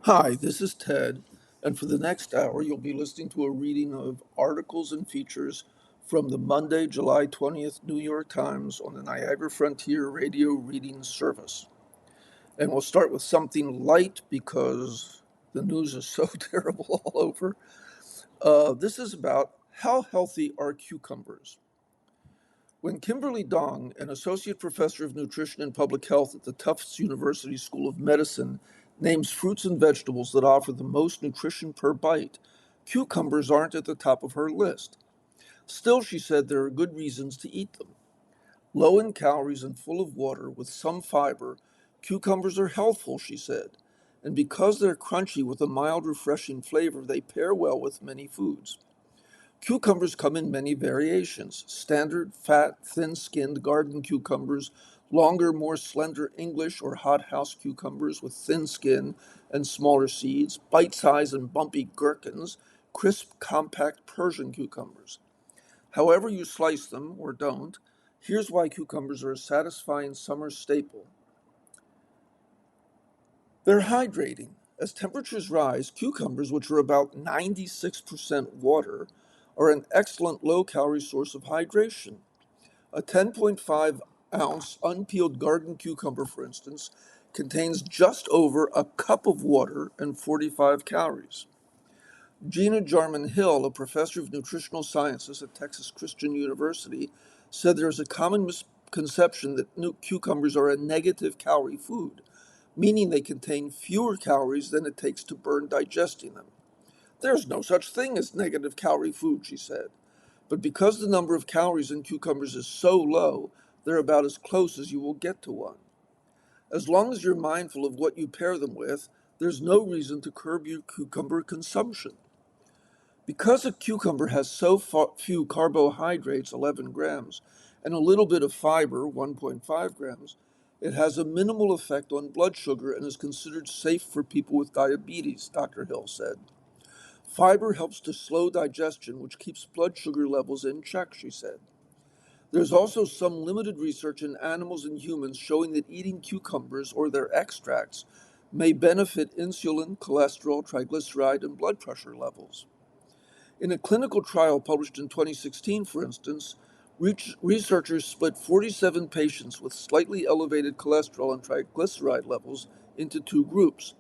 Hi, this is Ted, and for the next hour, you'll be listening to a reading of articles and features from the Monday, July 20th New York Times on the Niagara Frontier Radio Reading Service. And we'll start with something light because the news is so terrible all over. This is about how healthy are cucumbers. When Kimberly Dong, an associate professor of nutrition and public health at the Tufts University School of Medicine, names fruits and vegetables that offer the most nutrition per bite, cucumbers aren't at the top of her list. Still, she said there are good reasons to eat them. Low in calories and full of water with some fiber, cucumbers are healthful, she said. And because they're crunchy with a mild, refreshing flavor, they pair well with many foods. Cucumbers come in many variations: standard, fat, thin-skinned garden cucumbers, longer, more slender English or hothouse cucumbers with thin skin and smaller seeds, bite-sized and bumpy gherkins, crisp, compact Persian cucumbers. However you slice them, or don't, here's why cucumbers are a satisfying summer staple. They're hydrating. As temperatures rise, cucumbers, which are about 96% water, are an excellent low-calorie source of hydration. A 10.5-ounce unpeeled garden cucumber, for instance, contains just over a cup of water and 45 calories. Gina Jarman Hill, a professor of nutritional sciences at Texas Christian University, said there is a common misconception that cucumbers are a negative calorie food, meaning they contain fewer calories than it takes to burn digesting them. There's no such thing as negative calorie food, she said. But because the number of calories in cucumbers is so low, they're about as close as you will get to one. As long as you're mindful of what you pair them with, there's no reason to curb your cucumber consumption. Because a cucumber has so few carbohydrates, 11 grams, and a little bit of fiber, 1.5 grams, it has a minimal effect on blood sugar and is considered safe for people with diabetes, Dr. Hill said. Fiber helps to slow digestion, which keeps blood sugar levels in check, she said. There's also some limited research in animals and humans showing that eating cucumbers or their extracts may benefit insulin, cholesterol, triglyceride, and blood pressure levels. In a clinical trial published in 2016, for instance, researchers split 47 patients with slightly elevated cholesterol and triglyceride levels into two groups: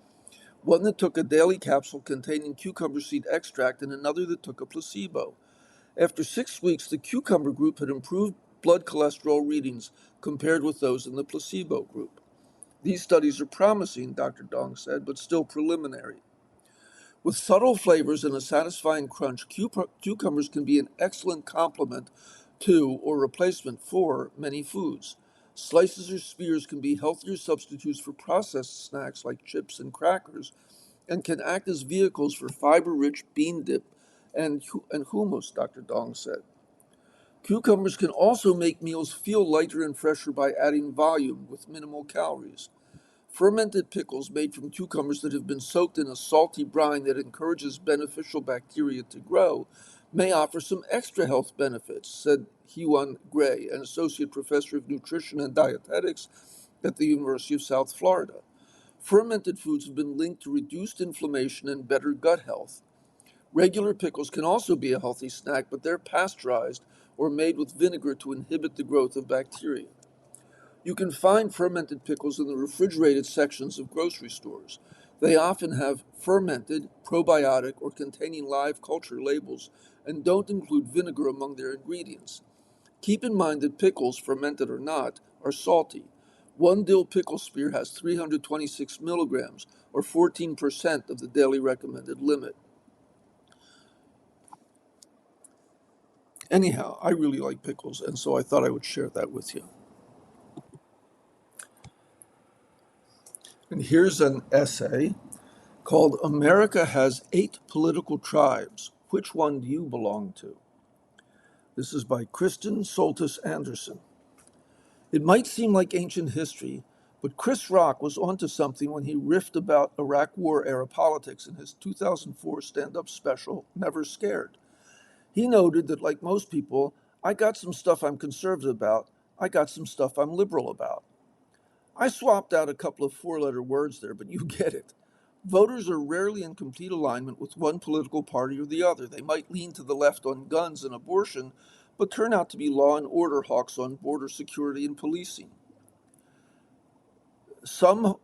one that took a daily capsule containing cucumber seed extract and another that took a placebo. After 6 weeks, the cucumber group had improved blood cholesterol readings compared with those in the placebo group. These studies are promising, Dr. Dong said, but still preliminary. With subtle flavors and a satisfying crunch, cucumbers can be an excellent complement to or replacement for many foods. Slices or spears can be healthier substitutes for processed snacks like chips and crackers, and can act as vehicles for fiber-rich bean dip and hummus, Dr. Dong said. Cucumbers can also make meals feel lighter and fresher by adding volume with minimal calories. Fermented pickles made from cucumbers that have been soaked in a salty brine that encourages beneficial bacteria to grow may offer some extra health benefits, said Hewan Gray, an associate professor of nutrition and dietetics at the University of South Florida. Fermented foods have been linked to reduced inflammation and better gut health. Regular pickles can also be a healthy snack, but they're pasteurized or made with vinegar to inhibit the growth of bacteria. You can find fermented pickles in the refrigerated sections of grocery stores. They often have fermented, probiotic, or containing live culture labels and don't include vinegar among their ingredients. Keep in mind that pickles, fermented or not, are salty. One dill pickle spear has 326 milligrams, or 14% of the daily recommended limit. Anyhow, I really like pickles, and so I thought I would share that with you. And here's an essay called America Has 8 Political Tribes. Which one do you belong to? This is by Kristen Soltis Anderson. It might seem like ancient history, but Chris Rock was onto something when he riffed about Iraq War era politics in his 2004 stand-up special, Never Scared. He noted that, like most people, I got some stuff I'm conservative about, I got some stuff I'm liberal about. I swapped out a couple of four-letter words there, but you get it. Voters are rarely in complete alignment with one political party or the other. They might lean to the left on guns and abortion, but turn out to be law and order hawks on border security and policing. Some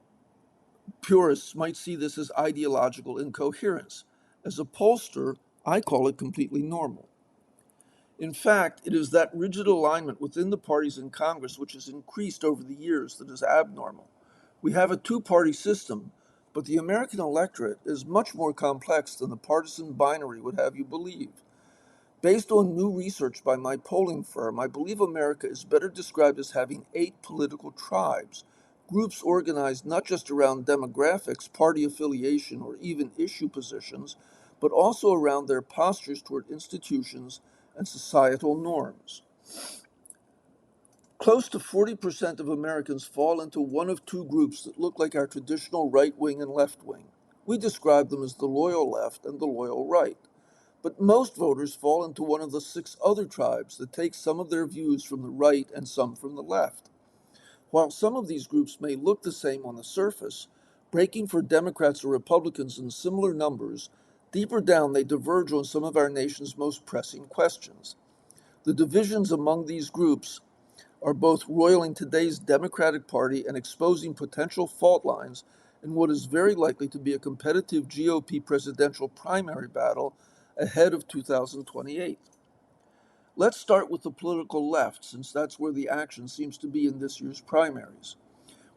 purists might see this as ideological incoherence. As a pollster, I call it completely normal. In fact, it is that rigid alignment within the parties in Congress which has increased over the years that is abnormal. We have a two-party system, but the American electorate is much more complex than the partisan binary would have you believe. Based on new research by my polling firm, I believe America is better described as having 8 political tribes, groups organized not just around demographics, party affiliation, or even issue positions, but also around their postures toward institutions and societal norms. Close to 40% of Americans fall into one of two groups that look like our traditional right wing and left wing. We describe them as the loyal left and the loyal right. But most voters fall into one of the 6 other tribes that take some of their views from the right and some from the left. While some of these groups may look the same on the surface, breaking for Democrats or Republicans in similar numbers, deeper down they diverge on some of our nation's most pressing questions. The divisions among these groups are both roiling today's Democratic Party and exposing potential fault lines in what is very likely to be a competitive GOP presidential primary battle ahead of 2028. Let's start with the political left, since that's where the action seems to be in this year's primaries.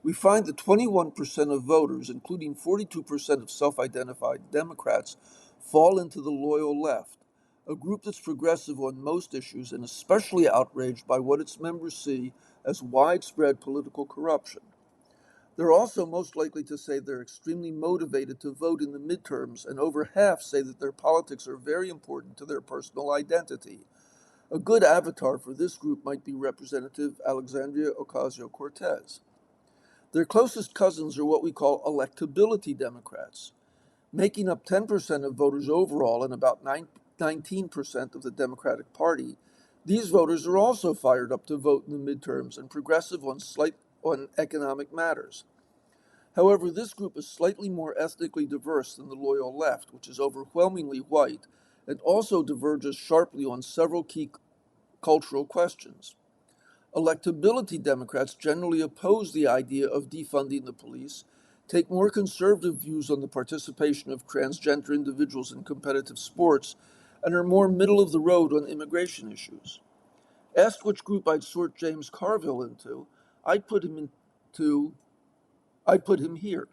We find that 21% of voters, including 42% of self-identified Democrats, fall into the loyal left, a group that's progressive on most issues and especially outraged by what its members see as widespread political corruption. They're also most likely to say they're extremely motivated to vote in the midterms, and over half say that their politics are very important to their personal identity. A good avatar for this group might be Representative Alexandria Ocasio-Cortez. Their closest cousins are what we call electability Democrats, making up 10% of voters overall and about 19% of the Democratic Party. These voters are also fired up to vote in the midterms and progressive on economic matters. However, this group is slightly more ethnically diverse than the loyal left, which is overwhelmingly white, and also diverges sharply on several key cultural questions. Electability Democrats generally oppose the idea of defunding the police, take more conservative views on the participation of transgender individuals in competitive sports, and are more middle of the road on immigration issues. Asked which group I'd sort James Carville into, I'd put him into I'd put him here.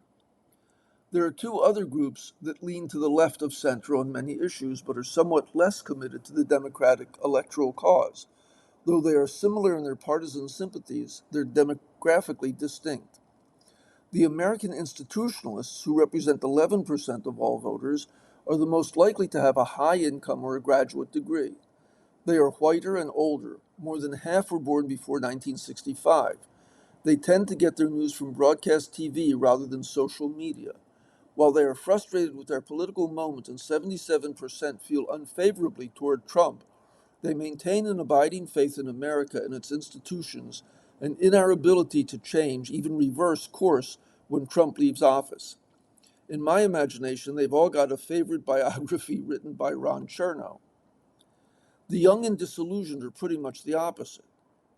There are 2 other groups that lean to the left of center on many issues, but are somewhat less committed to the Democratic electoral cause. Though they are similar in their partisan sympathies, they're demographically distinct. The American institutionalists, who represent 11% of all voters, are the most likely to have a high income or a graduate degree. They are whiter and older. More than half were born before 1965. They tend to get their news from broadcast TV rather than social media. While they are frustrated with their political moment and 77% feel unfavorably toward Trump, they maintain an abiding faith in America and its institutions and in our ability to change, even reverse course when Trump leaves office. In my imagination, they've all got a favorite biography written by Ron Chernow. The young and disillusioned are pretty much the opposite.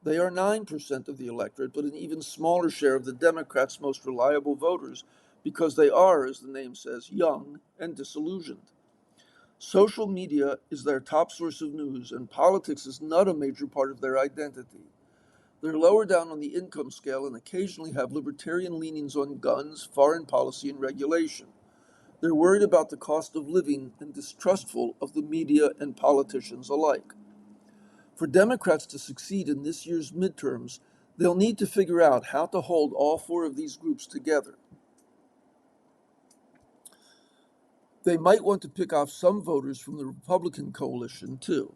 They are 9% of the electorate, but an even smaller share of the Democrats' most reliable voters because they are, as the name says, young and disillusioned. Social media is their top source of news, and politics is not a major part of their identity. They're lower down on the income scale and occasionally have libertarian leanings on guns, foreign policy, and regulation. They're worried about the cost of living and distrustful of the media and politicians alike. For Democrats to succeed in this year's midterms, they'll need to figure out how to hold all 4 of these groups together. They might want to pick off some voters from the Republican coalition, too.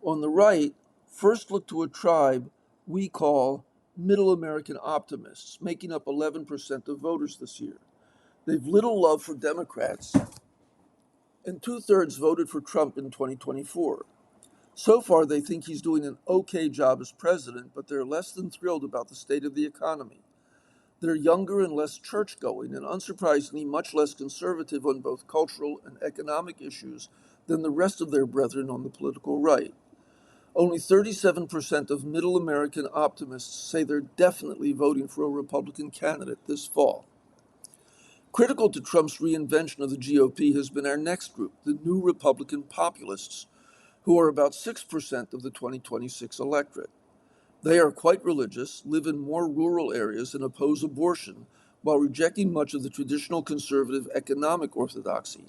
On the right, first look to a tribe we call Middle American optimists, making up 11% of voters this year. They've little love for Democrats, and 2/3 voted for Trump in 2024. So far, they think he's doing an okay job as president, but they're less than thrilled about the state of the economy. They're younger and less church-going, and unsurprisingly much less conservative on both cultural and economic issues than the rest of their brethren on the political right. Only 37% of middle American optimists say they're definitely voting for a Republican candidate this fall. Critical to Trump's reinvention of the GOP has been our next group, the New Republican Populists, who are about 6% of the 2026 electorate. They are quite religious, live in more rural areas, and oppose abortion, while rejecting much of the traditional conservative economic orthodoxy.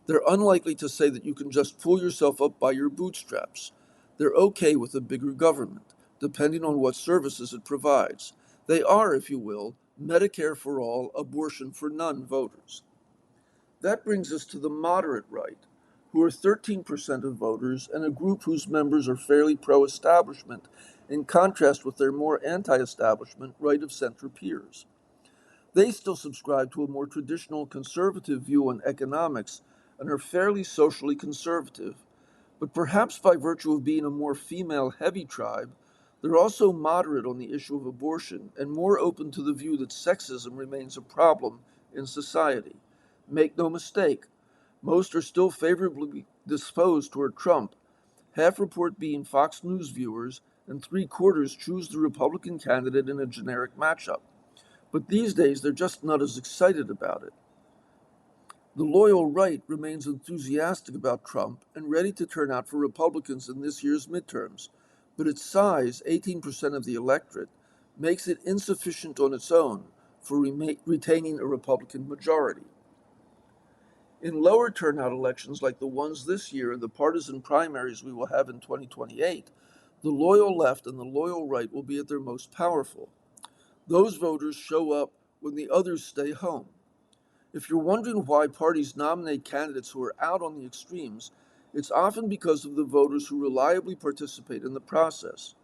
They're unlikely to say that you can just pull yourself up by your bootstraps. They're okay with a bigger government, depending on what services it provides. They are, if you will, Medicare for all, abortion for none voters. That brings us to the moderate right, who are 13% of voters and a group whose members are fairly pro-establishment, in contrast with their more anti-establishment right-of-center peers. They still subscribe to a more traditional conservative view on economics and are fairly socially conservative, but perhaps by virtue of being a more female-heavy tribe, they're also moderate on the issue of abortion and more open to the view that sexism remains a problem in society. Make no mistake, most are still favorably disposed toward Trump, half report being Fox News viewers, and three-quarters choose the Republican candidate in a generic matchup. But these days, they're just not as excited about it. The loyal right remains enthusiastic about Trump and ready to turn out for Republicans in this year's midterms, but its size, 18% of the electorate, makes it insufficient on its own for retaining a Republican majority. In lower turnout elections like the ones this year and the partisan primaries we will have in 2028, the loyal left and the loyal right will be at their most powerful. Those voters show up when the others stay home. If you're wondering why parties nominate candidates who are out on the extremes, it's often because of the voters who reliably participate in the process.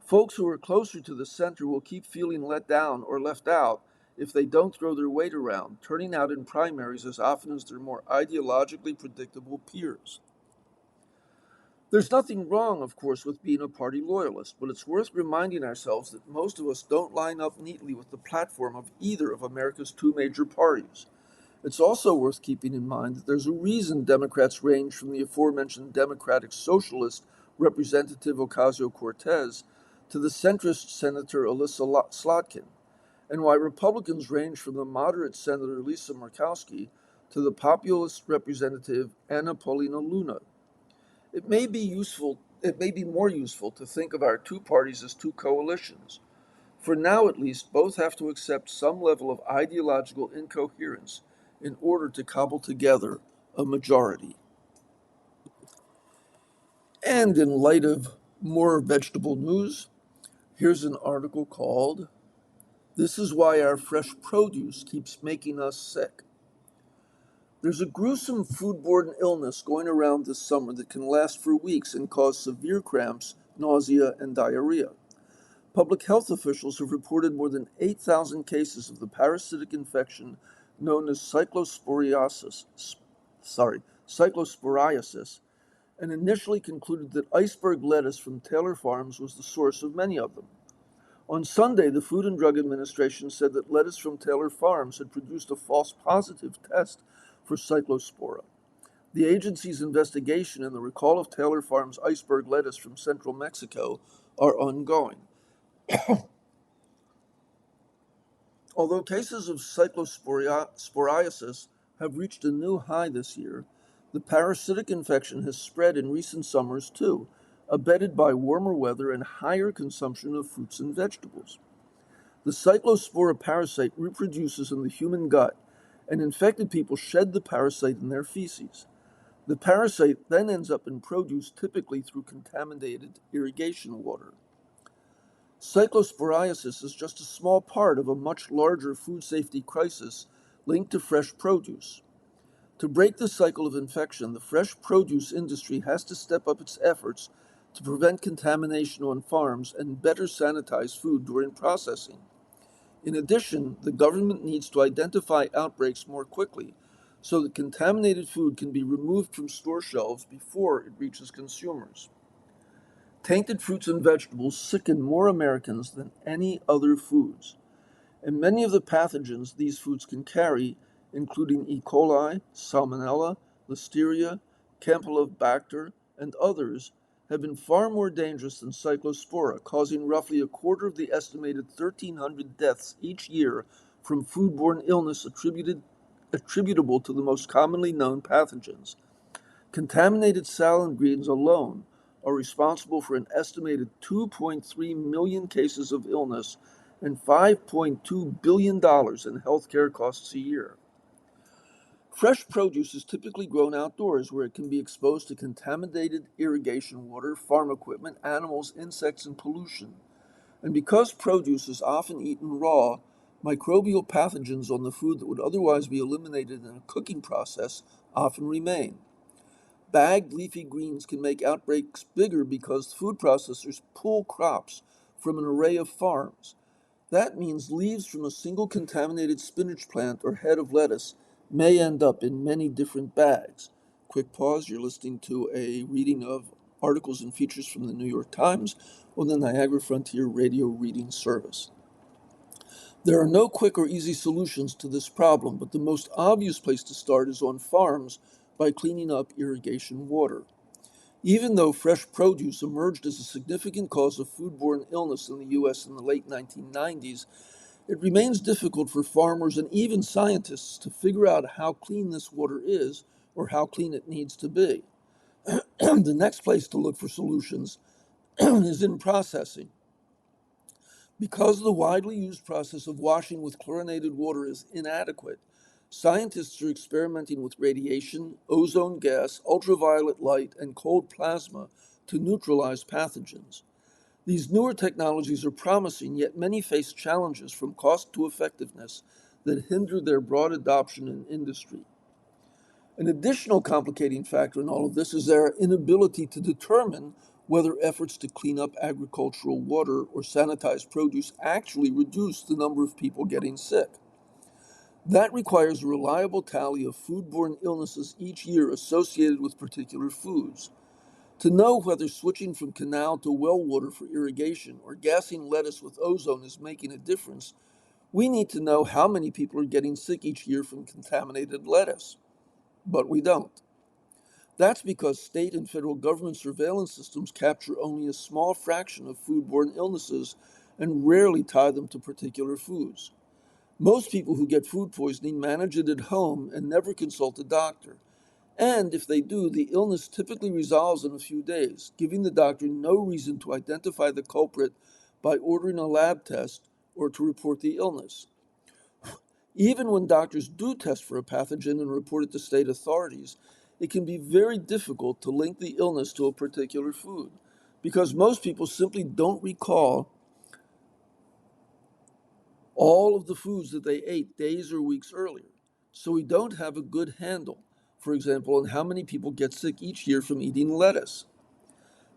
Folks who are closer to the center will keep feeling let down or left out if they don't throw their weight around, turning out in primaries as often as their more ideologically predictable peers. There's nothing wrong, of course, with being a party loyalist, but it's worth reminding ourselves that most of us don't line up neatly with the platform of either of America's two major parties. It's also worth keeping in mind that there's a reason Democrats range from the aforementioned Democratic Socialist Representative Ocasio-Cortez to the centrist Senator Alyssa Slotkin, and why Republicans range from the moderate Senator Lisa Murkowski to the populist Representative Anna Paulina Luna. It may be more useful to think of our two parties as two coalitions. For now, at least, both have to accept some level of ideological incoherence in order to cobble together a majority. And in light of more vegetable news, here's an article called "This is Why Our Fresh Produce Keeps Making Us Sick." There's a gruesome foodborne illness going around this summer that can last for weeks and cause severe cramps, nausea, and diarrhea. Public health officials have reported more than 8,000 cases of the parasitic infection known as cyclosporiasis, and initially concluded that iceberg lettuce from Taylor Farms was the source of many of them. On Sunday, the Food and Drug Administration said that lettuce from Taylor Farms had produced a false positive test for cyclospora. The agency's investigation and the recall of Taylor Farms iceberg lettuce from central Mexico are ongoing. Although cases of cyclosporiasis have reached a new high this year, the parasitic infection has spread in recent summers too, abetted by warmer weather and higher consumption of fruits and vegetables. The cyclospora parasite reproduces in the human gut, and infected people shed the parasite in their feces. The parasite then ends up in produce, typically through contaminated irrigation water. Cyclosporiasis is just a small part of a much larger food safety crisis linked to fresh produce. To break the cycle of infection, the fresh produce industry has to step up its efforts to prevent contamination on farms and better sanitize food during processing. In addition, the government needs to identify outbreaks more quickly so that contaminated food can be removed from store shelves before it reaches consumers. Tainted fruits and vegetables sicken more Americans than any other foods. and many of the pathogens these foods can carry, including E. coli, Salmonella, Listeria, Campylobacter, and others, have been far more dangerous than Cyclospora, causing roughly a quarter of the estimated 1,300 deaths each year from foodborne illness attributable to the most commonly known pathogens. Contaminated salad greens alone are responsible for an estimated 2.3 million cases of illness and $5.2 billion dollars in healthcare costs a year. Fresh produce is typically grown outdoors where it can be exposed to contaminated irrigation water, farm equipment, animals, insects, and pollution. And because produce is often eaten raw, microbial pathogens on the food that would otherwise be eliminated in a cooking process often remain. Bagged leafy greens can make outbreaks bigger because food processors pull crops from an array of farms. That means leaves from a single contaminated spinach plant or head of lettuce may end up in many different bags. Quick pause, you're listening to a reading of articles and features from the New York Times on the Niagara Frontier Radio Reading Service. There are no quick or easy solutions to this problem, but the most obvious place to start is on farms by cleaning up irrigation water. Even though fresh produce emerged as a significant cause of foodborne illness in the U.S. in the late 1990s, it remains difficult for farmers and even scientists to figure out how clean this water is or how clean it needs to be. The next place to look for solutions is in processing. Because the widely used process of washing with chlorinated water is inadequate, scientists are experimenting with radiation, ozone gas, ultraviolet light, and cold plasma to neutralize pathogens. These newer technologies are promising, yet many face challenges from cost to effectiveness that hinder their broad adoption in industry. An additional complicating factor in all of this is their inability to determine whether efforts to clean up agricultural water or sanitize produce actually reduce the number of people getting sick. That requires a reliable tally of foodborne illnesses each year associated with particular foods. To know whether switching from canal to well water for irrigation or gassing lettuce with ozone is making a difference, we need to know how many people are getting sick each year from contaminated lettuce. But we don't. That's because state and federal government surveillance systems capture only a small fraction of foodborne illnesses and rarely tie them to particular foods. Most people who get food poisoning manage it at home and never consult a doctor. And if they do, the illness typically resolves in a few days, giving the doctor no reason to identify the culprit by ordering a lab test or to report the illness. Even when doctors do test for a pathogen and report it to state authorities, it can be very difficult to link the illness to a particular food because most people simply don't recall all of the foods that they ate days or weeks earlier. So we don't have a good handle, for example, on how many people get sick each year from eating lettuce.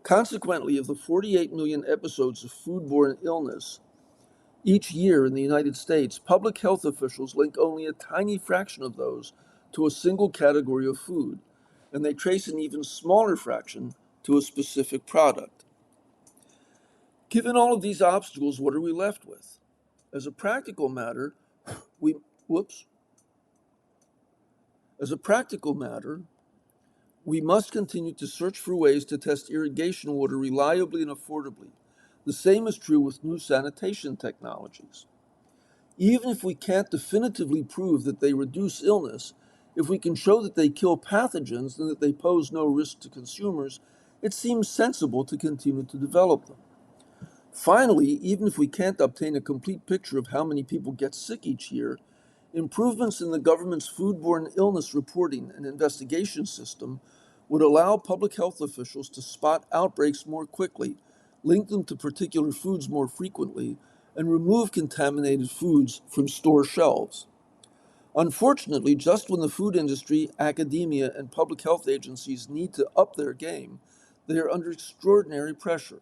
Consequently, of the 48 million episodes of foodborne illness each year in the United States, public health officials link only a tiny fraction of those to a single category of food, and they trace an even smaller fraction to a specific product. Given all of these obstacles, what are we left with? As a practical matter, we whoops. As a practical matter, we must continue to search for ways to test irrigation water reliably and affordably. The same is true with new sanitation technologies. Even if we can't definitively prove that they reduce illness, if we can show that they kill pathogens and that they pose no risk to consumers, it seems sensible to continue to develop them. Finally, even if we can't obtain a complete picture of how many people get sick each year, improvements in the government's foodborne illness reporting and investigation system would allow public health officials to spot outbreaks more quickly, link them to particular foods more frequently, and remove contaminated foods from store shelves. Unfortunately, just when the food industry, academia, and public health agencies need to up their game, they are under extraordinary pressure.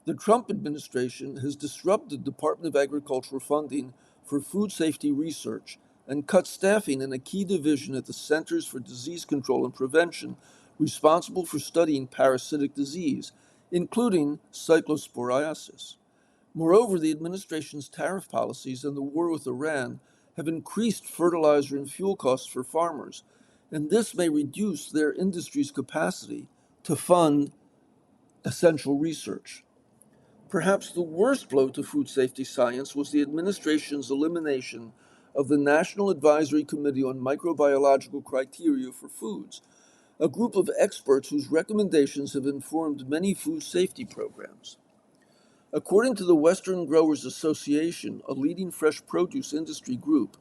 The Trump administration has disrupted Department of Agriculture funding for food safety research and cut staffing in a key division at the Centers for Disease Control and Prevention responsible for studying parasitic disease, including cyclosporiasis. Moreover, the administration's tariff policies and the war with Iran have increased fertilizer and fuel costs for farmers, and this may reduce their industry's capacity to fund essential research. Perhaps the worst blow to food safety science was the administration's elimination of the National Advisory Committee on Microbiological Criteria for Foods, a group of experts whose recommendations have informed many food safety programs. According to the Western Growers Association, a leading fresh produce industry group,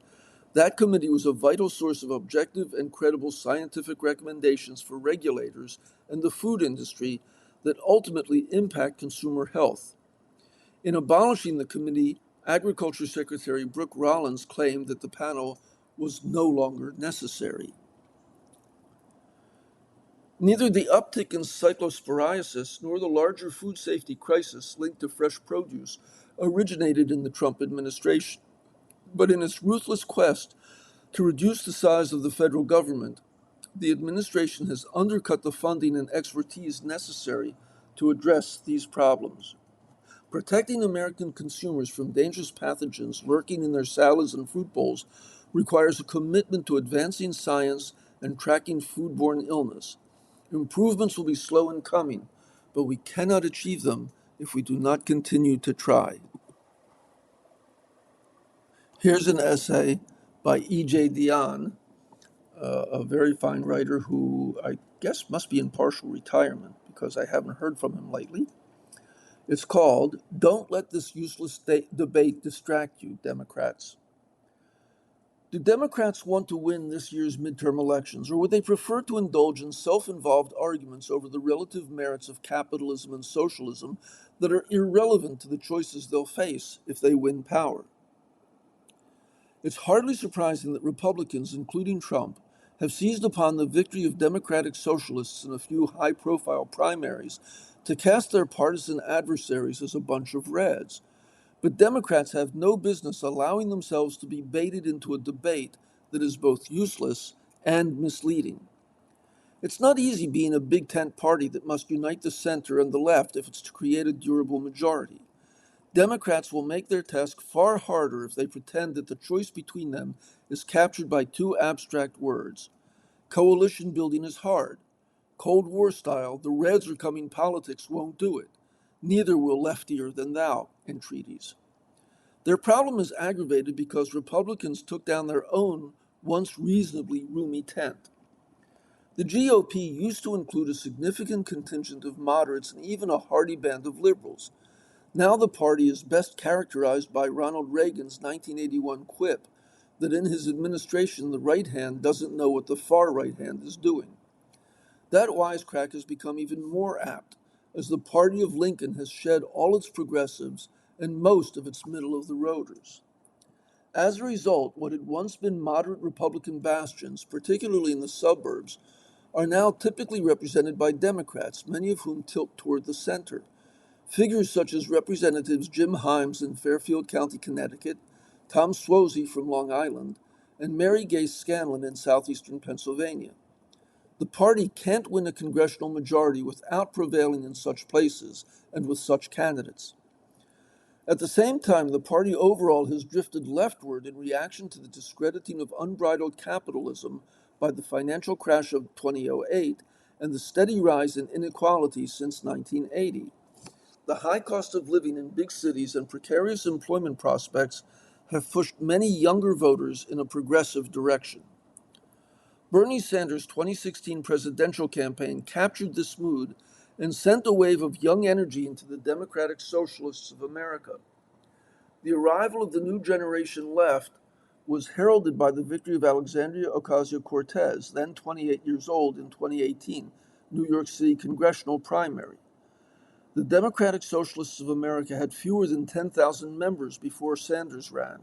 that committee was a vital source of objective and credible scientific recommendations for regulators and the food industry that ultimately impact consumer health. In abolishing the committee, Agriculture Secretary Brooke Rollins claimed that the panel was no longer necessary. Neither the uptick in cyclosporiasis nor the larger food safety crisis linked to fresh produce originated in the Trump administration, but in its ruthless quest to reduce the size of the federal government, the administration has undercut the funding and expertise necessary to address these problems. Protecting American consumers from dangerous pathogens lurking in their salads and fruit bowls requires a commitment to advancing science and tracking foodborne illness. Improvements will be slow in coming, but we cannot achieve them if we do not continue to try. Here's an essay by E.J. Dionne, a very fine writer who I guess must be in partial retirement because I haven't heard from him lately. It's called "Don't Let This Useless Debate Distract You, Democrats." Do Democrats want to win this year's midterm elections, or would they prefer to indulge in self-involved arguments over the relative merits of capitalism and socialism that are irrelevant to the choices they'll face if they win power? It's hardly surprising that Republicans, including Trump, have seized upon the victory of Democratic socialists in a few high-profile primaries to cast their partisan adversaries as a bunch of reds. But Democrats have no business allowing themselves to be baited into a debate that is both useless and misleading. It's not easy being a big tent party that must unite the center and the left if it's to create a durable majority. Democrats will make their task far harder if they pretend that the choice between them is captured by two abstract words. Coalition building is hard. Cold War style, the Reds are coming politics won't do it. Neither will leftier than thou entreaties. Their problem is aggravated because Republicans took down their own once reasonably roomy tent. The GOP used to include a significant contingent of moderates and even a hearty band of liberals. Now the party is best characterized by Ronald Reagan's 1981 quip that in his administration the right hand doesn't know what the far right hand is doing. That wisecrack has become even more apt as the party of Lincoln has shed all its progressives and most of its middle-of-the-roaders. As a result, what had once been moderate Republican bastions, particularly in the suburbs, are now typically represented by Democrats, many of whom tilt toward the center. Figures such as Representatives Jim Himes in Fairfield County, Connecticut, Tom Suozzi from Long Island, and Mary Gay Scanlon in southeastern Pennsylvania. The party can't win a congressional majority without prevailing in such places and with such candidates. At the same time, the party overall has drifted leftward in reaction to the discrediting of unbridled capitalism by the financial crash of 2008 and the steady rise in inequality since 1980. The high cost of living in big cities and precarious employment prospects have pushed many younger voters in a progressive direction. Bernie Sanders' 2016 presidential campaign captured this mood and sent a wave of young energy into the Democratic Socialists of America. The arrival of the new generation left was heralded by the victory of Alexandria Ocasio-Cortez, then 28 years old, in 2018 New York City congressional primary. The Democratic Socialists of America had fewer than 10,000 members before Sanders ran.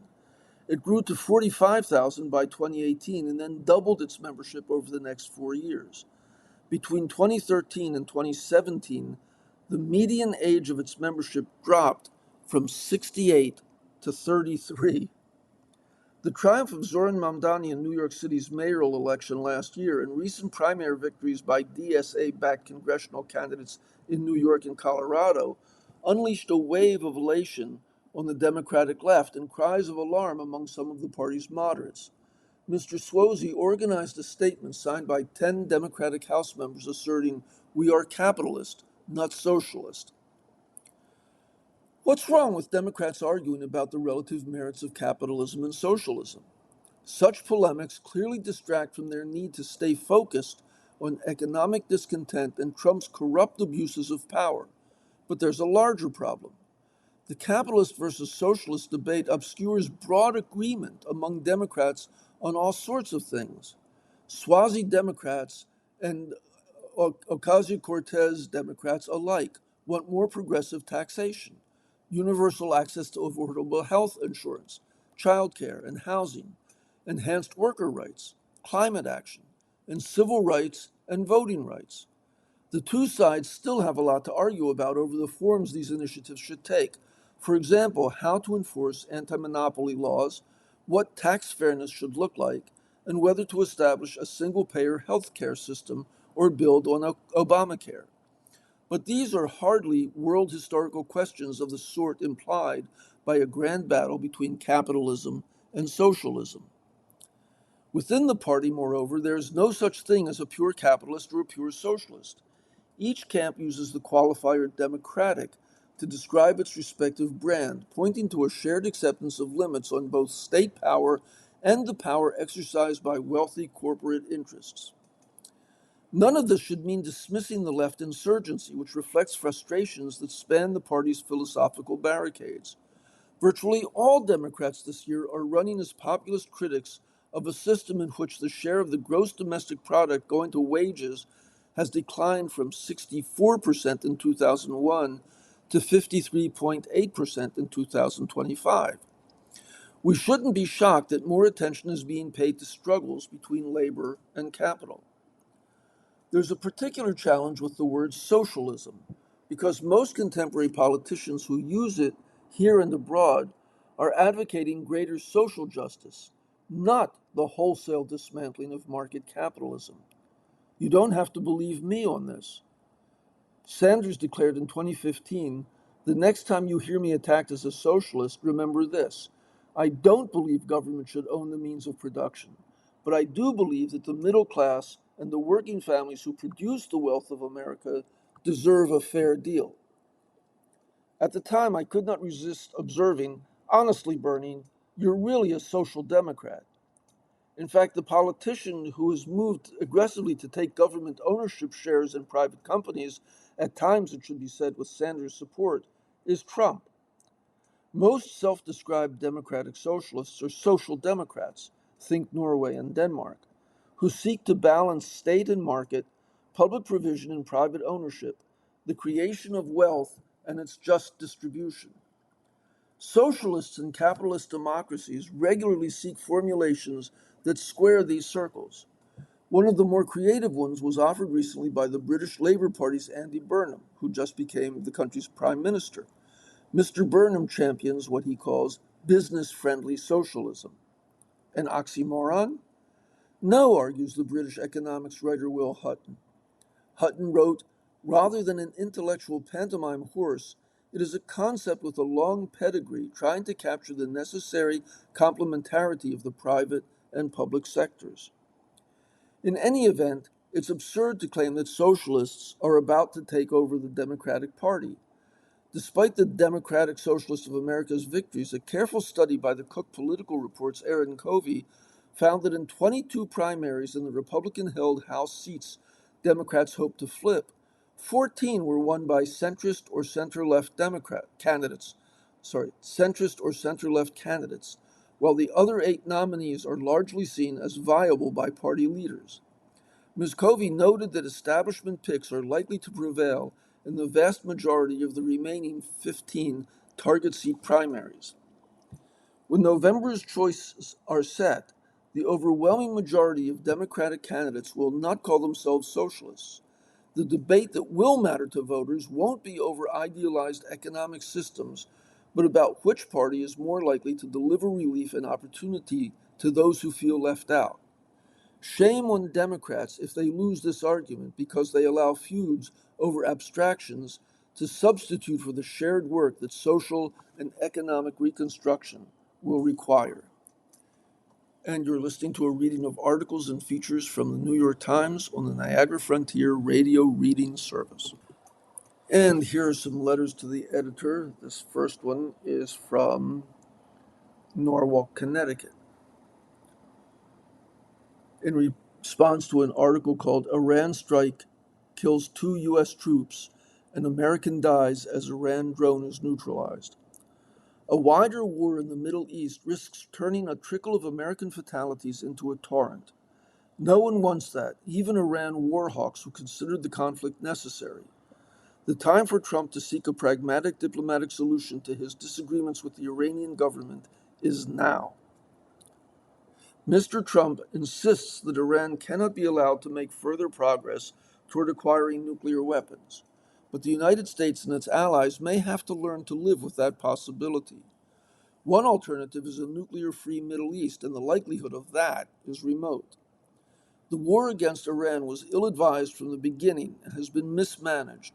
It grew to 45,000 by 2018 and then doubled its membership over the next 4 years. Between 2013 and 2017, the median age of its membership dropped from 68 to 33. The triumph of Zohran Mamdani in New York City's mayoral election last year and recent primary victories by DSA-backed congressional candidates in New York and Colorado unleashed a wave of elation on the Democratic left and cries of alarm among some of the party's moderates. Mr. Suozzi organized a statement signed by 10 Democratic House members asserting, "We are capitalist, not socialist." What's wrong with Democrats arguing about the relative merits of capitalism and socialism? Such polemics clearly distract from their need to stay focused on economic discontent and Trump's corrupt abuses of power. But there's a larger problem. The capitalist versus socialist debate obscures broad agreement among Democrats on all sorts of things. Swazi Democrats and Ocasio-Cortez Democrats alike want more progressive taxation, universal access to affordable health insurance, childcare and housing, enhanced worker rights, climate action, and civil rights and voting rights. The two sides still have a lot to argue about over the forms these initiatives should take. For example, how to enforce anti-monopoly laws, what tax fairness should look like, and whether to establish a single-payer health care system or build on Obamacare. But these are hardly world historical questions of the sort implied by a grand battle between capitalism and socialism. Within the party, moreover, there is no such thing as a pure capitalist or a pure socialist. Each camp uses the qualifier democratic to describe its respective brand, pointing to a shared acceptance of limits on both state power and the power exercised by wealthy corporate interests. None of this should mean dismissing the left insurgency, which reflects frustrations that span the party's philosophical barricades. Virtually all Democrats this year are running as populist critics of a system in which the share of the gross domestic product going to wages has declined from 64% in 2001 to 53.8% in 2025. We shouldn't be shocked that more attention is being paid to struggles between labor and capital. There's a particular challenge with the word socialism, because most contemporary politicians who use it here and abroad are advocating greater social justice, not the wholesale dismantling of market capitalism. You don't have to believe me on this. Sanders declared in 2015, "The next time you hear me attacked as a socialist, remember this. I don't believe government should own the means of production, but I do believe that the middle class and the working families who produce the wealth of America deserve a fair deal." At the time, I could not resist observing, "Honestly, Bernie, you're really a social democrat." In fact, the politician who has moved aggressively to take government ownership shares in private companies, at times it should be said with Sanders' support, is Trump. Most self-described democratic socialists are social democrats, think Norway and Denmark, who seek to balance state and market, public provision and private ownership, the creation of wealth, and its just distribution. Socialists and capitalist democracies regularly seek formulations that square these circles. One of the more creative ones was offered recently by the British Labour Party's Andy Burnham, who just became the country's prime minister. Mr. Burnham champions what he calls business-friendly socialism. An oxymoron? No, argues the British economics writer Will Hutton. Hutton wrote, "Rather than an intellectual pantomime horse, it is a concept with a long pedigree trying to capture the necessary complementarity of the private and public sectors." In any event, it's absurd to claim that socialists are about to take over the Democratic Party. Despite the Democratic Socialists of America's victories, a careful study by the Cook Political Report's Aaron Covey found that in 22 primaries in the Republican-held House seats Democrats hoped to flip, 14 were won by centrist or center-left candidates, while the other 8 nominees are largely seen as viable by party leaders. Ms. Covey noted that establishment picks are likely to prevail in the vast majority of the remaining 15 target seat primaries. When November's choices are set, the overwhelming majority of Democratic candidates will not call themselves socialists. The debate that will matter to voters won't be over idealized economic systems, but about which party is more likely to deliver relief and opportunity to those who feel left out. Shame on Democrats if they lose this argument because they allow feuds over abstractions to substitute for the shared work that social and economic reconstruction will require. And you're listening to a reading of articles and features from the New York Times on the Niagara Frontier Radio Reading Service. And here are some letters to the editor. This first one is from Norwalk, Connecticut. In response to an article called Iran Strike Kills 2 U.S. Troops and American Dies as Iran Drone is Neutralized. A wider war in the Middle East risks turning a trickle of American fatalities into a torrent. No one wants that, even Iran war hawks who considered the conflict necessary. The time for Trump to seek a pragmatic diplomatic solution to his disagreements with the Iranian government is now. Mr. Trump insists that Iran cannot be allowed to make further progress toward acquiring nuclear weapons, but the United States and its allies may have to learn to live with that possibility. One alternative is a nuclear-free Middle East, and the likelihood of that is remote. The war against Iran was ill-advised from the beginning and has been mismanaged.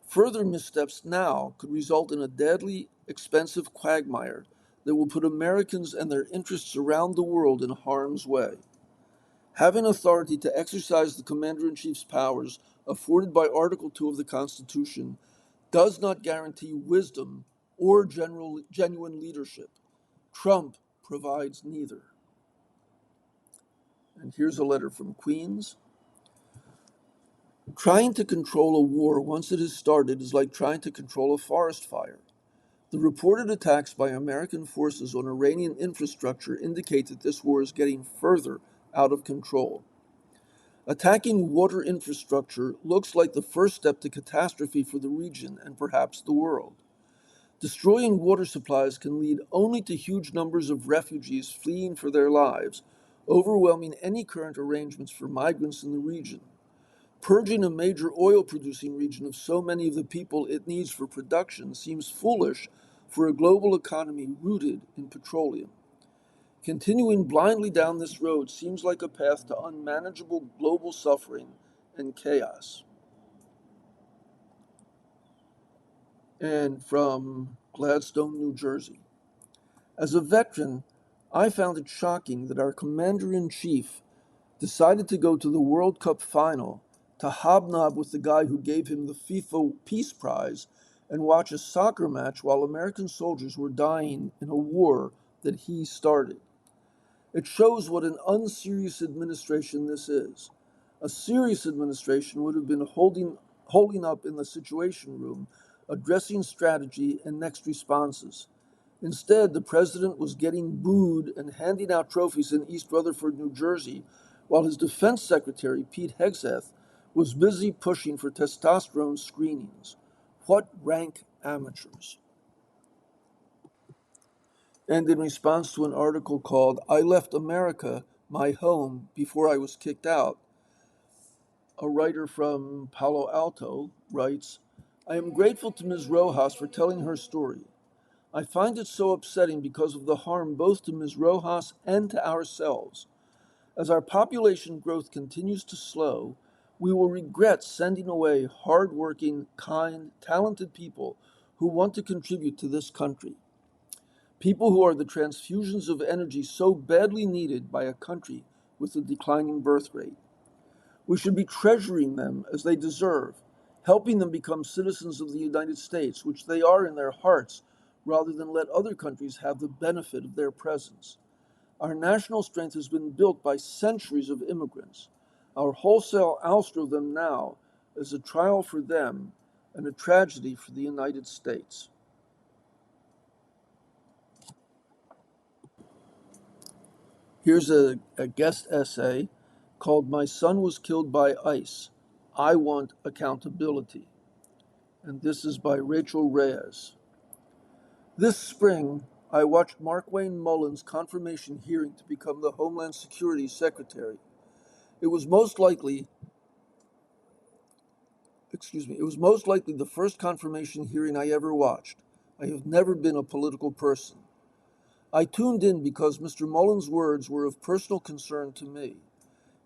Further missteps now could result in a deadly, expensive quagmire that will put Americans and their interests around the world in harm's way. Having authority to exercise the Commander-in-Chief's powers afforded by Article 2 of the Constitution does not guarantee wisdom or genuine leadership. Trump provides neither. And here's a letter from Queens. Trying to control a war once it has started is like trying to control a forest fire. The reported attacks by American forces on Iranian infrastructure indicate that this war is getting further out of control. Attacking water infrastructure looks like the first step to catastrophe for the region and perhaps the world. Destroying water supplies can lead only to huge numbers of refugees fleeing for their lives, overwhelming any current arrangements for migrants in the region. Purging a major oil-producing region of so many of the people it needs for production seems foolish for a global economy rooted in petroleum. Continuing blindly down this road seems like a path to unmanageable global suffering and chaos. And from Gladstone, New Jersey. As a veteran, I found it shocking that our commander-in-chief decided to go to the World Cup final to hobnob with the guy who gave him the FIFA Peace Prize and watch a soccer match while American soldiers were dying in a war that he started. It shows what an unserious administration this is. A serious administration would have been holding up in the Situation Room, addressing strategy and next responses. Instead, the president was getting booed and handing out trophies in East Rutherford, New Jersey, while his defense secretary, Pete Hegseth, was busy pushing for testosterone screenings. What rank amateurs? And in response to an article called I Left America, My Home, Before I Was Kicked Out, a writer from Palo Alto writes, I am grateful to Ms. Rojas for telling her story. I find it so upsetting because of the harm both to Ms. Rojas and to ourselves. As our population growth continues to slow, we will regret sending away hard-working, kind, talented people who want to contribute to this country. People who are the transfusions of energy so badly needed by a country with a declining birth rate. We should be treasuring them as they deserve, helping them become citizens of the United States, which they are in their hearts, rather than let other countries have the benefit of their presence. Our national strength has been built by centuries of immigrants. Our wholesale ouster of them now is a trial for them and a tragedy for the United States. Here's a guest essay called My Son Was Killed by ICE. I Want Accountability. And this is by Rachel Reyes. This spring, I watched Markwayne Mullins' confirmation hearing to become the Homeland Security Secretary. It was most likely the first confirmation hearing I ever watched. I have never been a political person. I tuned in because Mr. Mullins' words were of personal concern to me.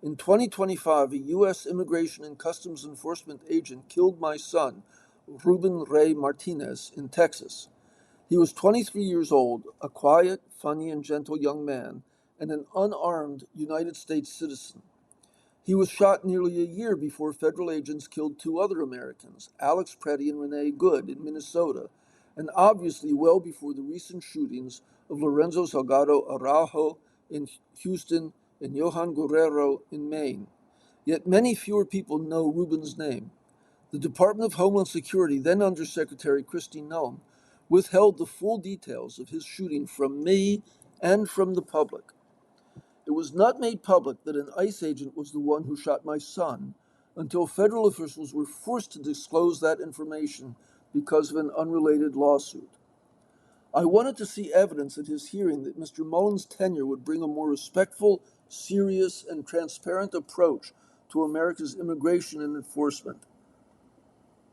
In 2025, a U.S. Immigration and Customs Enforcement agent killed my son Ruben Ray Martinez, in Texas. He was 23 years old, a quiet, funny, and gentle young man, and an unarmed United States citizen. He was shot nearly a year before federal agents killed two other Americans, Alex Preddy and Renee Good, in Minnesota, and obviously well before the recent shootings of Lorenzo Salgado Araujo in Houston and Johan Guerrero in Maine. Yet many fewer people know Ruben's name. The Department of Homeland Security, then Undersecretary Kristi Noem, withheld the full details of his shooting from me and from the public. It was not made public that an ICE agent was the one who shot my son until federal officials were forced to disclose that information because of an unrelated lawsuit. I wanted to see evidence at his hearing that Mr. Mullen's tenure would bring a more respectful, serious, and transparent approach to America's immigration and enforcement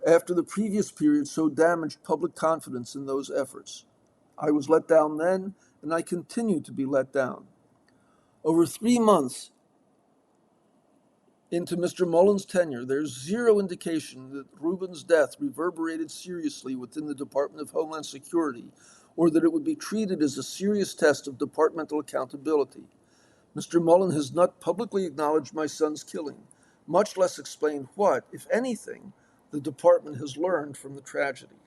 after the previous period so damaged public confidence in those efforts. I was let down then, and I continue to be let down. Over 3 months into Mr. Mullen's tenure, there's zero indication that Ruben's death reverberated seriously within the Department of Homeland Security, or that it would be treated as a serious test of departmental accountability. Mr. Mullen has not publicly acknowledged my son's killing, much less explained what, if anything, the department has learned from the tragedy.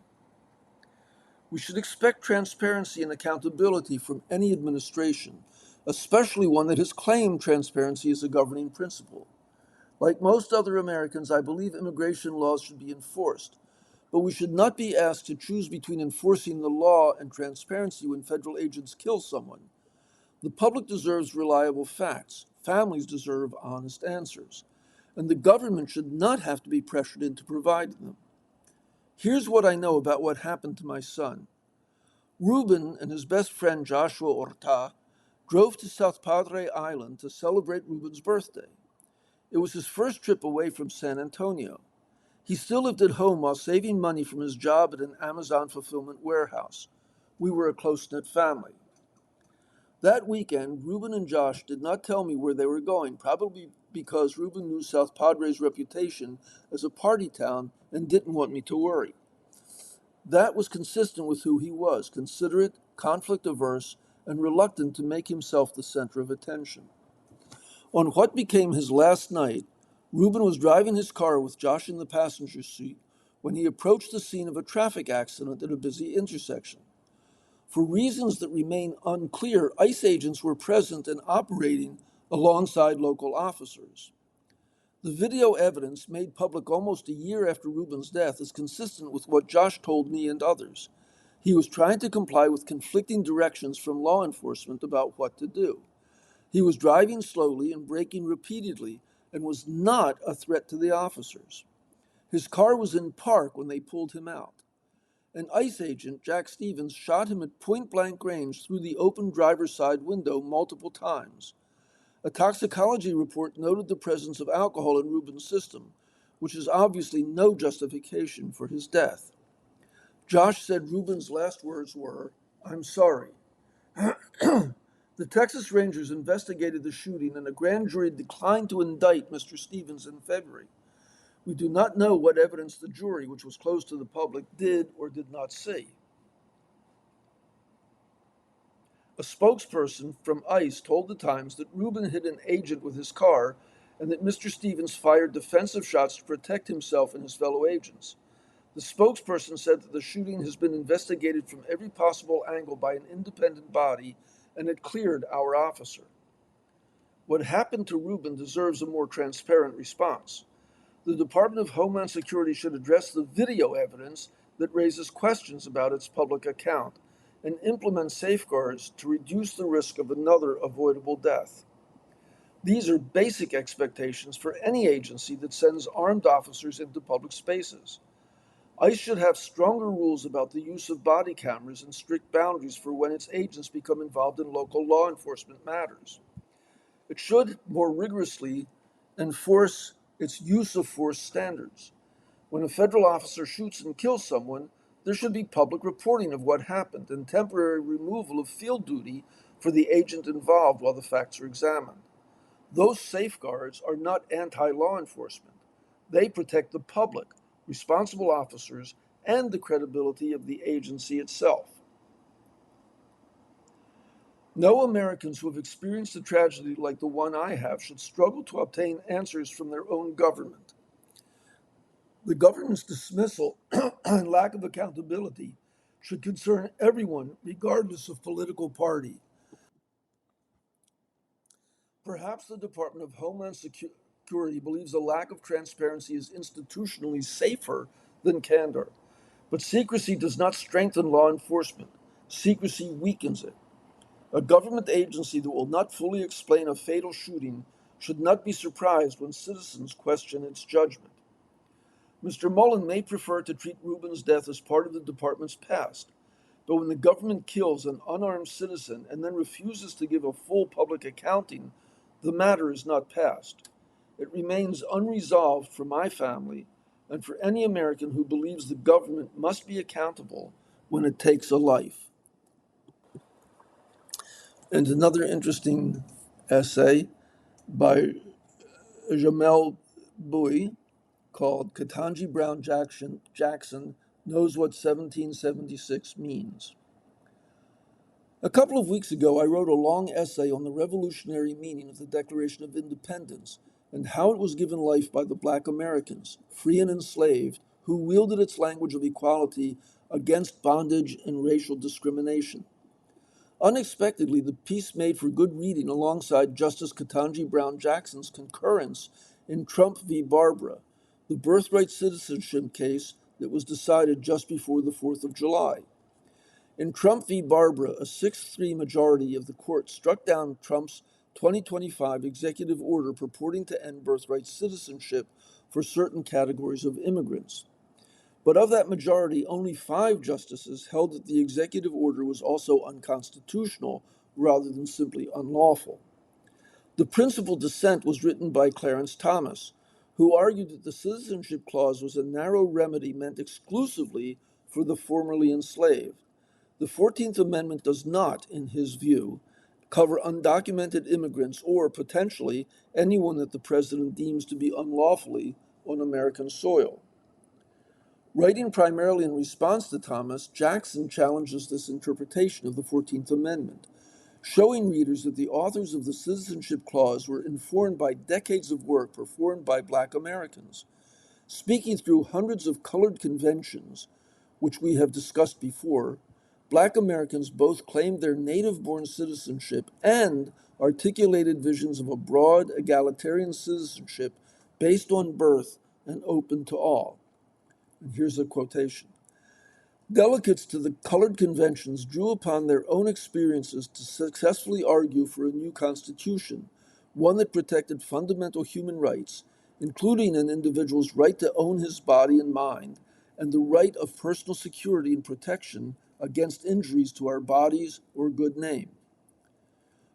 We should expect transparency and accountability from any administration, especially one that has claimed transparency as a governing principle. Like most other Americans, I believe immigration laws should be enforced, but we should not be asked to choose between enforcing the law and transparency when federal agents kill someone. The public deserves reliable facts. Families deserve honest answers. And the government should not have to be pressured into providing them. Here's what I know about what happened to my son. Ruben and his best friend Joshua Orta drove to South Padre Island to celebrate Ruben's birthday. It was his first trip away from San Antonio. He still lived at home while saving money from his job at an Amazon fulfillment warehouse. We were a close-knit family. That weekend, Ruben and Josh did not tell me where they were going, probably because Ruben knew South Padre's reputation as a party town and didn't want me to worry. That was consistent with who he was, considerate, conflict-averse, and reluctant to make himself the center of attention. On what became his last night, Ruben was driving his car with Josh in the passenger seat when he approached the scene of a traffic accident at a busy intersection. For reasons that remain unclear, ICE agents were present and operating alongside local officers. The video evidence, made public almost a year after Ruben's death, is consistent with what Josh told me and others. He was trying to comply with conflicting directions from law enforcement about what to do. He was driving slowly and braking repeatedly and was not a threat to the officers. His car was in park when they pulled him out. An ICE agent, Jack Stevens, shot him at point-blank range through the open driver's side window multiple times. A toxicology report noted the presence of alcohol in Ruben's system, which is obviously no justification for his death. Josh said Ruben's last words were, "I'm sorry." The Texas Rangers investigated the shooting, and a grand jury declined to indict Mr. Stevens in February. We do not know what evidence the jury, which was closed to the public, did or did not see. A spokesperson from ICE told the Times that Ruben hit an agent with his car and that Mr. Stevens fired defensive shots to protect himself and his fellow agents. The spokesperson said that the shooting has been investigated from every possible angle by an independent body, and it cleared our officer. What happened to Ruben deserves a more transparent response. The Department of Homeland Security should address the video evidence that raises questions about its public account and implement safeguards to reduce the risk of another avoidable death. These are basic expectations for any agency that sends armed officers into public spaces. ICE should have stronger rules about the use of body cameras and strict boundaries for when its agents become involved in local law enforcement matters. It should more rigorously enforce its use of force standards. When a federal officer shoots and kills someone, there should be public reporting of what happened and temporary removal of field duty for the agent involved while the facts are examined. Those safeguards are not anti-law enforcement. They protect the public, responsible officers, and the credibility of the agency itself. No Americans who have experienced a tragedy like the one I have should struggle to obtain answers from their own government. The government's dismissal and lack of accountability should concern everyone, regardless of political party. Perhaps the Department of Homeland Security believes a lack of transparency is institutionally safer than candor. But secrecy does not strengthen law enforcement. Secrecy weakens it. A government agency that will not fully explain a fatal shooting should not be surprised when citizens question its judgment. Mr. Mullen may prefer to treat Rubin's death as part of the department's past, but when the government kills an unarmed citizen and then refuses to give a full public accounting, the matter is not past. It remains unresolved for my family and for any American who believes the government must be accountable when it takes a life. And another interesting essay by Jamel Bouie called Ketanji Brown Jackson Knows What 1776 Means. A couple of weeks ago, I wrote a long essay on the revolutionary meaning of the Declaration of Independence and how it was given life by the Black Americans, free and enslaved, who wielded its language of equality against bondage and racial discrimination. Unexpectedly, the piece made for good reading alongside Justice Ketanji Brown Jackson's concurrence in Trump v. Barbara, the birthright citizenship case that was decided just before the 4th of July. In Trump v. Barbara, a 6-3 majority of the court struck down Trump's 2025 executive order purporting to end birthright citizenship for certain categories of immigrants. But of that majority, only 5 justices held that the executive order was also unconstitutional rather than simply unlawful. The principal dissent was written by Clarence Thomas, who argued that the citizenship clause was a narrow remedy meant exclusively for the formerly enslaved. The 14th Amendment does not, in his view, cover undocumented immigrants or, potentially, anyone that the president deems to be unlawfully on American soil. Writing primarily in response to Thomas, Jackson challenges this interpretation of the 14th Amendment, showing readers that the authors of the Citizenship Clause were informed by decades of work performed by Black Americans. Speaking through hundreds of colored conventions, which we have discussed before, Black Americans both claimed their native-born citizenship and articulated visions of a broad, egalitarian citizenship based on birth and open to all. And here's a quotation. Delegates to the colored conventions drew upon their own experiences to successfully argue for a new constitution, one that protected fundamental human rights, including an individual's right to own his body and mind, and the right of personal security and protection against injuries to our bodies or good name.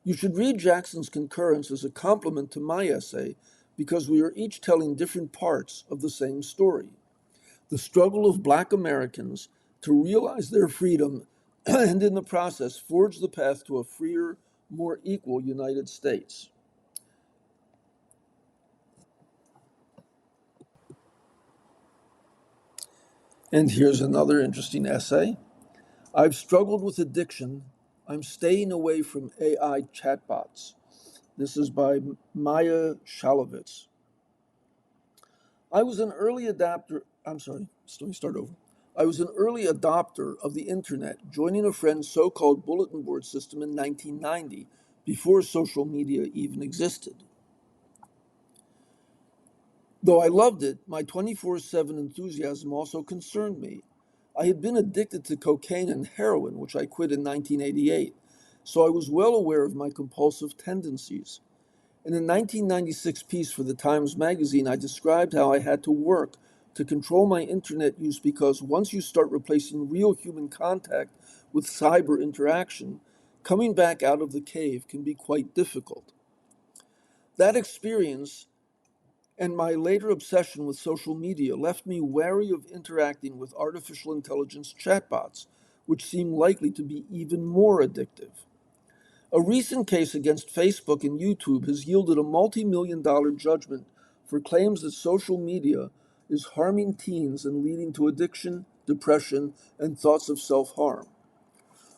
You should read Jackson's concurrence as a complement to my essay because we are each telling different parts of the same story. The struggle of Black Americans to realize their freedom and in the process forge the path to a freer, more equal United States. And here's another interesting essay. I've struggled with addiction. I'm staying away from AI chatbots. This is by Maya Shalovitz. I was an early adopter of the internet, joining a friend's so-called bulletin board system in 1990, before social media even existed. Though I loved it, my 24/7 enthusiasm also concerned me. I had been addicted to cocaine and heroin, which I quit in 1988, so I was well aware of my compulsive tendencies. In a 1996 piece for the Times Magazine, I described how I had to work to control my internet use because once you start replacing real human contact with cyber interaction, coming back out of the cave can be quite difficult. That experience and my later obsession with social media left me wary of interacting with artificial intelligence chatbots, which seem likely to be even more addictive. A recent case against Facebook and YouTube has yielded a multi-million-dollar judgment for claims that social media is harming teens and leading to addiction, depression, and thoughts of self-harm.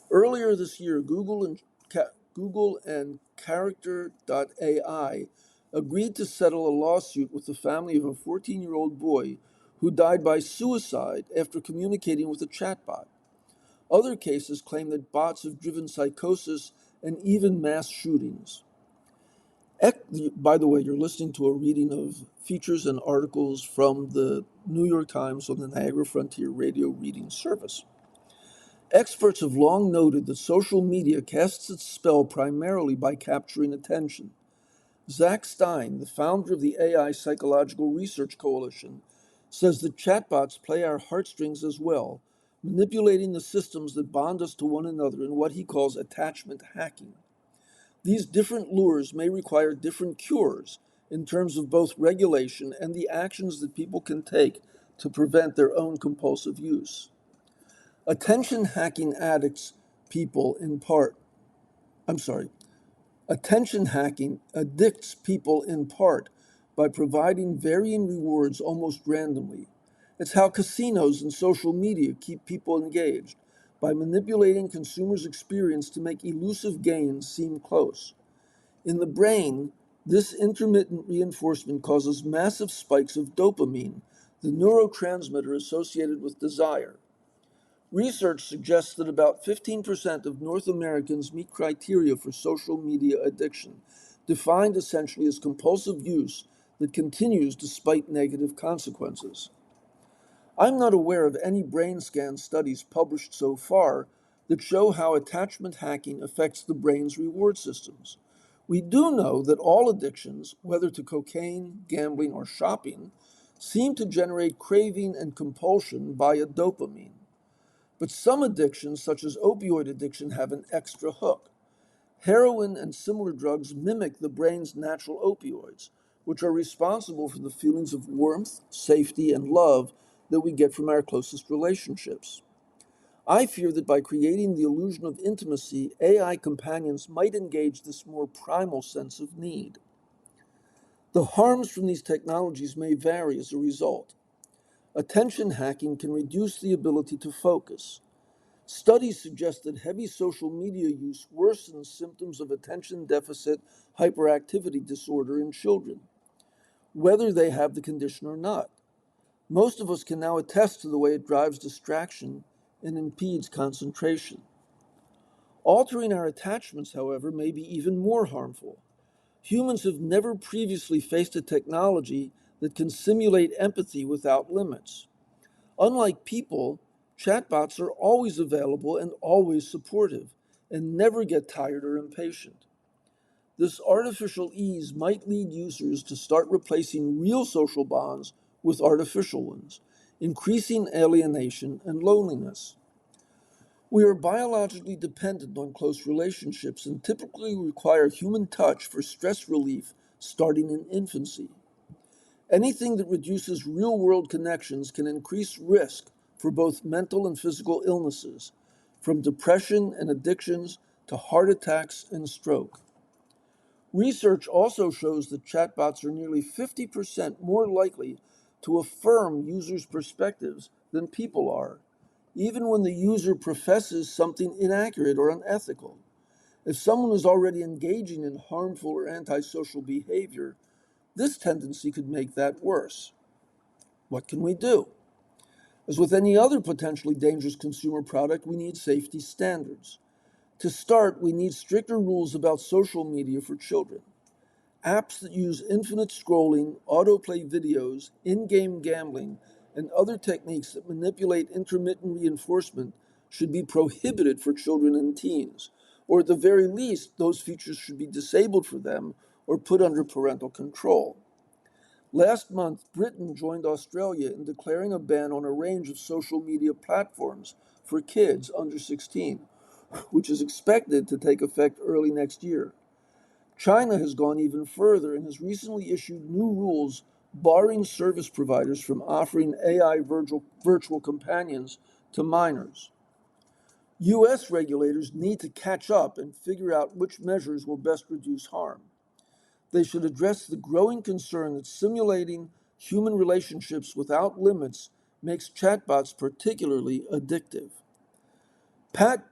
Earlier this year, Google and Character.ai agreed to settle a lawsuit with the family of a 14-year-old boy who died by suicide after communicating with a chatbot. Other cases claim that bots have driven psychosis and even mass shootings. By the way, you're listening to a reading of features and articles from the New York Times on the Niagara Frontier Radio Reading Service. Experts have long noted that social media casts its spell primarily by capturing attention. Zach Stein, the founder of the AI Psychological Research Coalition, says that chatbots play our heartstrings as well, manipulating the systems that bond us to one another in what he calls attachment hacking. These different lures may require different cures in terms of both regulation and the actions that people can take to prevent their own compulsive use. Attention hacking addicts people in part, I'm sorry, Attention hacking addicts people in part by providing varying rewards almost randomly. It's how casinos and social media keep people engaged, by manipulating consumers' experience to make elusive gains seem close. In the brain, this intermittent reinforcement causes massive spikes of dopamine, the neurotransmitter associated with desire. Research suggests that about 15% of North Americans meet criteria for social media addiction, defined essentially as compulsive use that continues despite negative consequences. I'm not aware of any brain scan studies published so far that show how attachment hacking affects the brain's reward systems. We do know that all addictions, whether to cocaine, gambling, or shopping, seem to generate craving and compulsion via dopamine. But some addictions, such as opioid addiction, have an extra hook. Heroin and similar drugs mimic the brain's natural opioids, which are responsible for the feelings of warmth, safety, and love that we get from our closest relationships. I fear that by creating the illusion of intimacy, AI companions might engage this more primal sense of need. The harms from these technologies may vary as a result. Attention hacking can reduce the ability to focus. Studies suggest that heavy social media use worsens symptoms of attention deficit hyperactivity disorder in children, whether they have the condition or not. Most of us can now attest to the way it drives distraction and impedes concentration. Altering our attachments, however, may be even more harmful. Humans have never previously faced a technology that can simulate empathy without limits. Unlike people, chatbots are always available and always supportive, and never get tired or impatient. This artificial ease might lead users to start replacing real social bonds with artificial ones, increasing alienation and loneliness. We are biologically dependent on close relationships and typically require human touch for stress relief starting in infancy. Anything that reduces real-world connections can increase risk for both mental and physical illnesses, from depression and addictions to heart attacks and stroke. Research also shows that chatbots are nearly 50% more likely to affirm users' perspectives than people are, even when the user professes something inaccurate or unethical. If someone is already engaging in harmful or antisocial behavior, this tendency could make that worse. What can we do? As with any other potentially dangerous consumer product, we need safety standards. To start, we need stricter rules about social media for children. Apps that use infinite scrolling, autoplay videos, in-game gambling, and other techniques that manipulate intermittent reinforcement should be prohibited for children and teens, or at the very least, those features should be disabled for them or put under parental control. Last month, Britain joined Australia in declaring a ban on a range of social media platforms for kids under 16, which is expected to take effect early next year. China has gone even further and has recently issued new rules barring service providers from offering AI virtual companions to minors. U.S. regulators need to catch up and figure out which measures will best reduce harm. They should address the growing concern that simulating human relationships without limits makes chatbots particularly addictive. Pat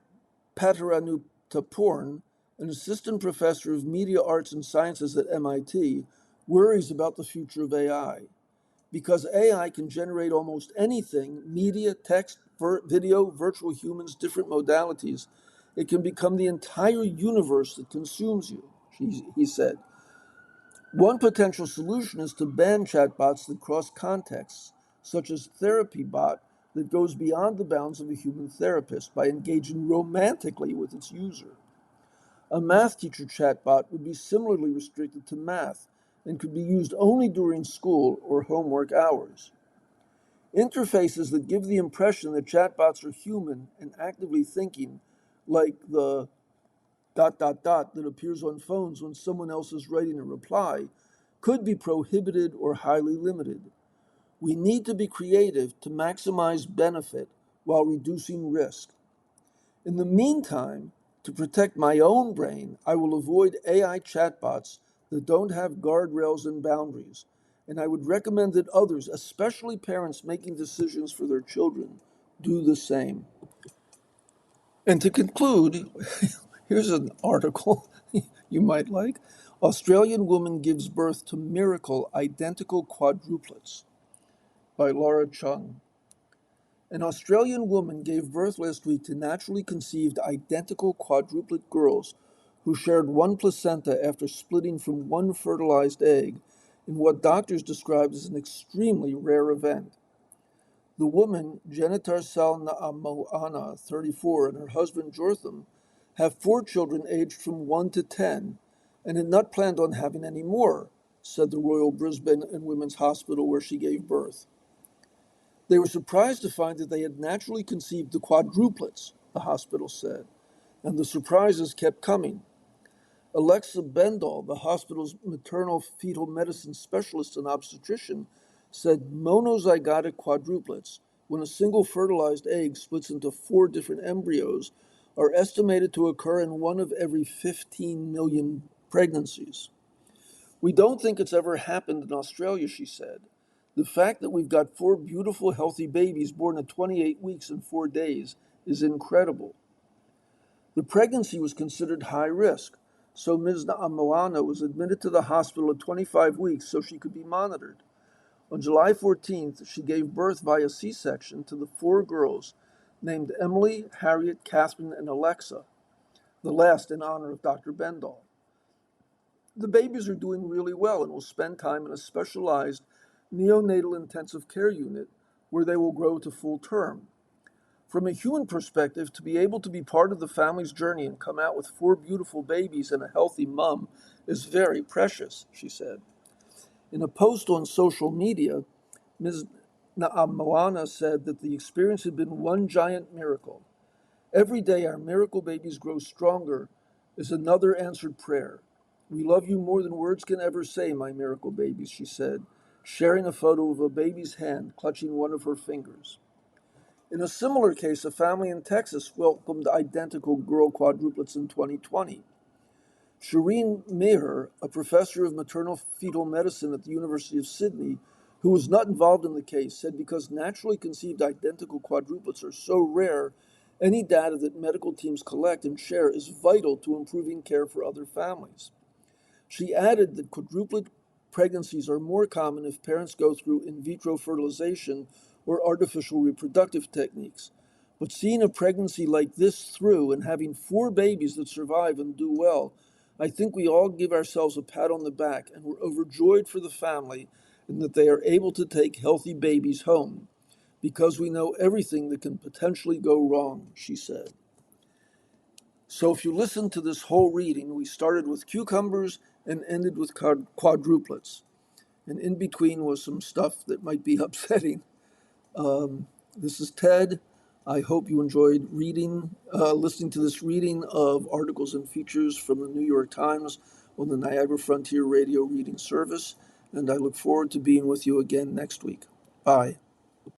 Pataranutaporn, an assistant professor of media arts and sciences at MIT, worries about the future of AI. Because AI can generate almost anything, media, text, video, virtual humans, different modalities, it can become the entire universe that consumes you, he said. One potential solution is to ban chatbots that cross contexts, such as therapy bot that goes beyond the bounds of a human therapist by engaging romantically with its user. A math teacher chatbot would be similarly restricted to math and could be used only during school or homework hours. Interfaces that give the impression that chatbots are human and actively thinking, like the ... that appears on phones when someone else is writing a reply, could be prohibited or highly limited. We need to be creative to maximize benefit while reducing risk. In the meantime, to protect my own brain, I will avoid AI chatbots that don't have guardrails and boundaries, and I would recommend that others, especially parents making decisions for their children, do the same. And to conclude, here's an article you might like. Australian woman gives birth to miracle identical quadruplets by Laura Chung. An Australian woman gave birth last week to naturally conceived identical quadruplet girls who shared one placenta after splitting from one fertilized egg in what doctors described as an extremely rare event. The woman, Jenitar Salnaamoana, 34, and her husband, Jortham, have 4 children aged from 1 to 10 and had not planned on having any more, said the Royal Brisbane and Women's Hospital where she gave birth. They were surprised to find that they had naturally conceived the quadruplets, the hospital said, and the surprises kept coming. Alexa Bendall, the hospital's maternal fetal medicine specialist and obstetrician, said monozygotic quadruplets, when a single fertilized egg splits into 4 different embryos, are estimated to occur in 1 of every 15 million pregnancies. We don't think it's ever happened in Australia, she said. The fact that we've got 4 beautiful, healthy babies born at 28 weeks and 4 days is incredible. The pregnancy was considered high risk, so Ms. Naamoana was admitted to the hospital at 25 weeks so she could be monitored. On July 14th, she gave birth via C-section to the 4 girls named Emily, Harriet, Catherine, and Alexa, the last in honor of Dr. Bendall. The babies are doing really well and will spend time in a specialized neonatal intensive care unit where they will grow to full term. From a human perspective, to be able to be part of the family's journey and come out with 4 beautiful babies and a healthy mom is very precious, she said. In a post on social media, Ms. Naamoana said that the experience had been one giant miracle. Every day our miracle babies grow stronger is another answered prayer. We love you more than words can ever say, my miracle babies, she said, sharing a photo of a baby's hand clutching one of her fingers. In a similar case, a family in Texas welcomed identical girl quadruplets in 2020. Shireen Meher, a professor of maternal fetal medicine at the University of Sydney, who was not involved in the case, said because naturally conceived identical quadruplets are so rare, any data that medical teams collect and share is vital to improving care for other families. She added that quadruplet pregnancies are more common if parents go through in vitro fertilization or artificial reproductive techniques. But seeing a pregnancy like this through and having 4 babies that survive and do well, I think we all give ourselves a pat on the back and we're overjoyed for the family and that they are able to take healthy babies home, because we know everything that can potentially go wrong, she said. So if you listen to this whole reading, we started with cucumbers and ended with quadruplets. And in between was some stuff that might be upsetting. This is Ted. I hope you enjoyed listening to this reading of articles and features from the New York Times on the Niagara Frontier Radio Reading Service, and I look forward to being with you again next week. Bye.